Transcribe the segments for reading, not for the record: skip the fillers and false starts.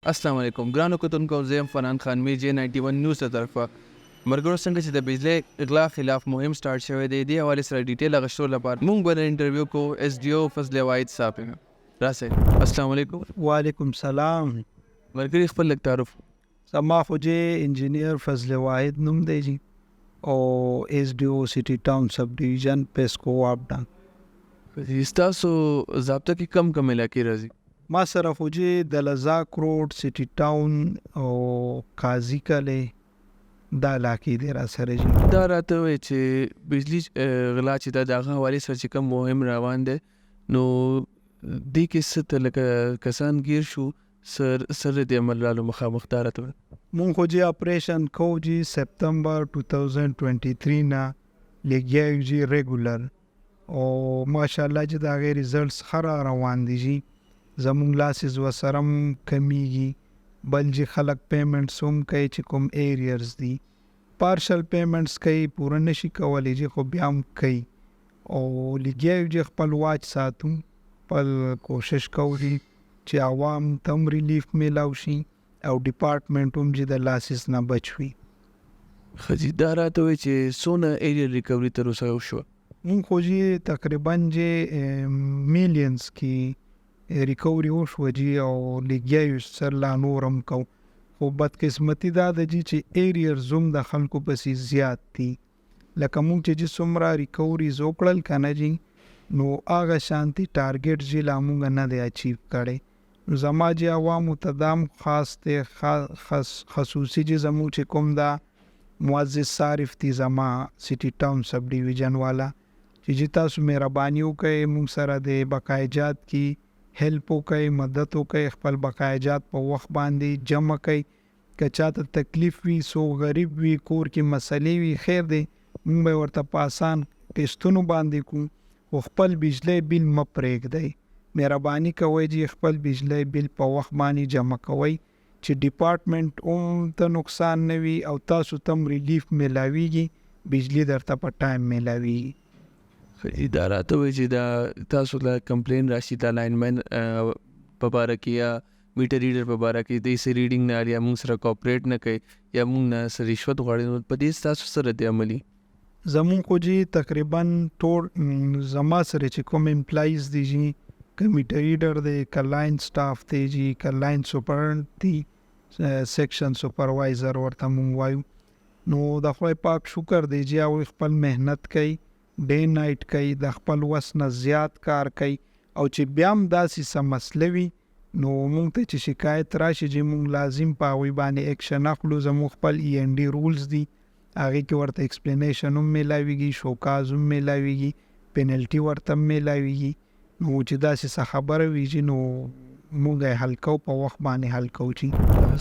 السلام علیکم ګرانو کتونکو زه یم فنان خان میجی 91 نیوز ته طرفه مرګرو څنګه چې د بجلی اغلا خلاف مهم سٹارټ شوی دی دې حوالې سره ډیټیل غشتو لپاره موږ به انټرویو کو ایس ډي او فضل واحد صاحب راسه السلام علیکم وعلیکم سلام. مرګري خپل لږ تعارف زما خو چې انجینیر فضل واحد نوم دی جی او ایس ډي او سټي ټاون سب ډیویژن پیسکو واپډان. تاسو ضابطه کې کم علاقې راځي؟ ما سره خو چې د لزاک روډ سټي ټاون او قاضي کلی دا علاقې دی را سره جی. دا راته وایي چې بجلی غلا چې دا د هغه حوالې سره چې کوم مهم روان دی نو دې کې څه ته لکه کسان ګیر شو سر د عمل رالو مخامخ دا راته وایي. مونږ خو چې اپریشن کوو جی سپتمبر 2023 نه لګیا یو جی ریګولر او ماشاءالله چې د هغې ریزلټس ښه را روان دي جی. زمونږ لاسز ورسره هم کمیږي بل چې خلک پیمنټس هم کوي چې کوم ایریرز دي پارشل پیمنټس کوي پوره نشي کولی چې خو بیا هم کوي او لګیا یو چې خپل واچ ساتو خپل کوشش کوو چې عوام ته هم ریلیف میلاو شي او ډپارټمنټ هم چې د لاسز نه بچ وي. ښه جي دا راته وایي چې څونه ایریر ریکوري تر اوسه وشوه؟ مونږ خو چې تقریبا چې میلیونز کې ریکوري وشوه جی او لګیا یو سر لا نور هم کو خو بدقسمتي دا ده جی چې ایریرز هم د خلکو پسې زیات دي لکه مونږ چې څومره ریکوریز وکړل که نه جی نو هغه شانتي ټارګیټ جی لا مونږ نه دی اچیو کړی. نو زما جی عوامو ته دا هم خاص دی خصوصي جی زمونږ چې کوم دا معزز صارف دي زما سټي ټاون سب ډیویژن والا چې جی تاسو مهرباني وکړئ مونږ سره د بقایجات کې هیلپ وکړئ مدد وکړئ خپل بقایجات په وخت باندې جمع کړئ که چاته تکلیف وي څوک غریب وي کور کې مسلې وي خیر دی مونږ به ورته په آسان قسطونو باندې کوو خو خپل بجلی بیل مه پرېږدئ مهرباني کوئ چې خپل بجلی بیل په وخت باندې جمع کوئ چې ډپارټمنټ هم ته نقصان نه وي او تاسو ته هم ریلیف میلاویږي بجلی درته په ټایم میلاویږي. دا راته وایي چې دا تاسو له کمپلین راشي دا لاینمین په باره کې یا میټر ریډر په باره کې د څه ریډینګ نه یا موږ سره کوپریټ نه کوي یا موږ نه څه رشوت غواړي نو په دې تاسو سره د عملي زمونږ خو جی تقریبا ټول زما سره چې کوم امپلایز دي جی که میټر ریډر دی که لاین سټاف دی جی که لاین سپرنټ دی سیکشن سپروایزر ورته مونږ وایو نو د خدای پاک شکر دی جی هغوی خپل محنت کوي ډے نایټ کوي د خپل وس نه زیات کار کوي او چې بیا هم داسې څه مسله وي نو مونږ ته چې شکایت راشي چې مونږ لازم په هغوی باندې ایکشن اخلو زموږ خپل ای این ډي رولز دي هغې کې ورته ایکسپلینیشن هم میلاویږي شوکاز هم میلاویږي پینلټي ورته هم میلاویږي نو چې داسې څه خبره وي چې نو مونږ یې حل کوو په وخت باندې حل کوو چې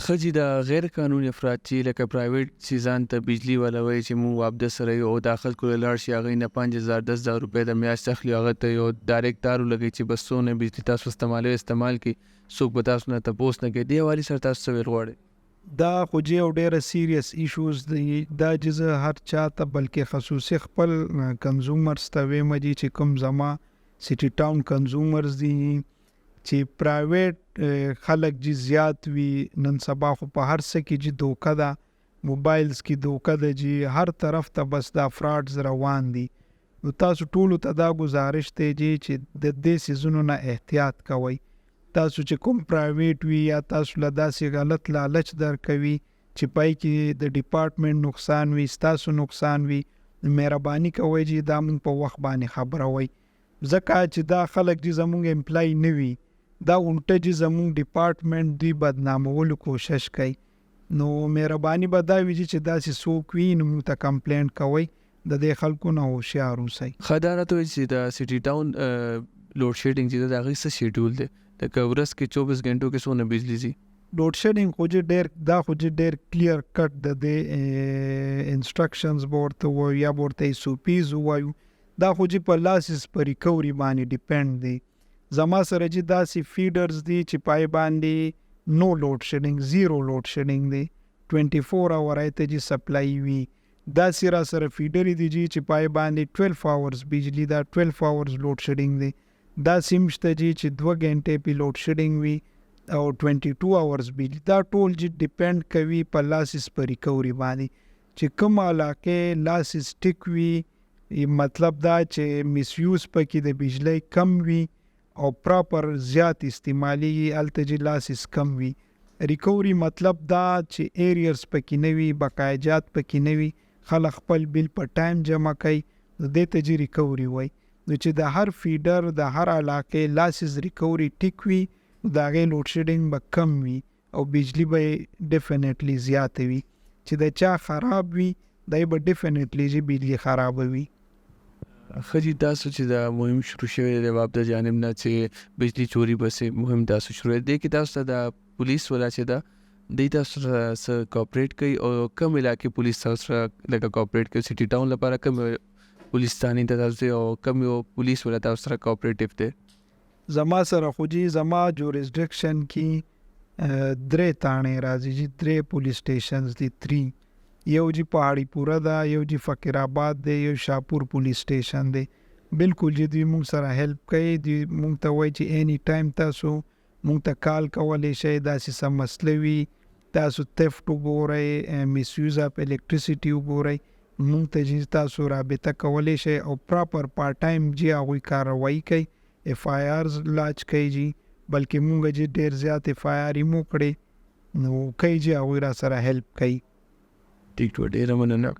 ښه جي دا غیر قانوني افراد چې لکه پرایویټ چیزان ته بجلی والا وایي چې مونږ واپده سره یو او دا خلکو له لاړ شي هغوی نه 5000 10,000 روپۍ د میاشت اخلي هغه ته یو ډایرکټ تار ولګوي چې بس څونه بجلی تاسو استعمال کړي څوک به تاسو نه تپوس نه کوي دې حوالې سره تاسو څه ویل غواړئ؟ دا خو جی او ډیره سیریس ایشوز دی دا چې هر چا ته بلکې خصوصي خپل کنزومرز ته وایم جی چې کوم زما سټي ټاون کنزومرز دي چې پرایویټ خلک جی زیات وي نن سبا خو په هر څه کې جی دوکه ده موبایلز کې دوکه ده جی هر طرف ته بس دا فراډز روان دي نو تاسو ټولو ته دا گزارش دی جی چې د دې څیزونو نه احتیاط کوئ تاسو چې کوم پرایویټ وي یا تاسو له داسې غلط لالچ درکوي چې پای کې د ډپارټمنټ نقصان وي ستاسو نقصان وي مهرباني کوئ چې دا مونږ په وخت باندې خبروئ ځکه چې دا خلک چې زمونږ امپلای نه وي دا اونټه چې زمونږ ډپارټمنټ دوی بدنامولو کوشش کوي نو مهرباني به دا وي چې داسې څوک وي نو موږ ته کمپلینټ کوئ د دې خلکو نه هوښیار اوسئ. ښه دا راته وایي چې د سټي ټاون لوډ شیډینګ چې د هغې څه شیډول دی لکه ورځ کې 24 غنټو کې څونه بجلی ځي؟ لوډ شیډینګ خو چې ډېر کلیر کټ د دې انسټرکشنز به ورته ووایو یا به ورته SOPs ووایو دا خو چې په لاسز په ریکوري باندې ډیپینډ دی زما سره چې داسې فیډرز دي چې پای باندې نو لوډ شیډینګ زیرو لوډ شیډینګ دی 24 اور ته چې سپلای وي داسې را سره فیډرې دي چې پای باندې 12 اورز بجلی دا 12 اورز لوډ شیډینګ دی دا سیم شته چې 2 غنټې په لوډ شیډینګ وي او 22 اورز بجلی دا ټول چې ډیپینډ کوي په لاسز په ریکوري باندې چې کوم علاقې لاسز ټیک وي مطلب دا چې میس یوز پکې د بجلی کم وي او پراپر زیات استعمالي هلته چې لاسز کم وي. ریکوري مطلب دا چې ایریرز پکې نه وي، بقایجات پکې نه وي، خلک خپل بیل په ټایم جمع کوي، نو دې ته چې ریکوري وایي. نو چې د هر فیډر د هر علاقې لاسز ریکوري ټیک وي نو د هغې لوډ شیډینګ به کم وي او بجلی به یې ډیفینیټلی زیاته وي. چې د چا خراب وي دی به ډیفینیټلی چې بجلی خرابه وي. ښه جي تاسو چې دا مهم شروع شوی دی د واب د جانب نه چې بجلی چوري بسې مهم تاسو شروع دی کې تاسو ته د پولیس والا چې ده دوی تاسو سره څه کوپریټ کوي او کوم علاقې پولیس تاسو سره لکه کوپریټ کوي سټي ټاون لپاره کوم پولیس ثاني ته تاسو او کوم یو پولیس والا تاسو سره کوپریټیو دی؟ زما سره خو جي زما جورسډکشن کې 3 تاڼې راځي جي 3 پولیس سټیشنز دي 3 یو جی پهاړی پوره ده، یو جی فقیر آباد دی، یو شاپور پولیس سټیشن دی. بالکل چې دوی مونږ سره هیلپ کوي، دوی مونږ ته وایي چې اینی ټایم تاسو مونږ ته کال کولی شئ، داسې څه مسله وي تاسو تفټ وګورئ، میس یوز اف الکټریسټي وګورئ، مونږ ته چې تاسو رابطه کولی شئ او پراپر پارټ ټایم جی هغوی کاروایي کوي، اف آی آرز لاچ کوي جی، بلکې مونږ چې ډېر زیات اف آی آر یې مو کړې نو کوي چې هغوی را سره هیلپ کوي. ټیک ډېره مننه.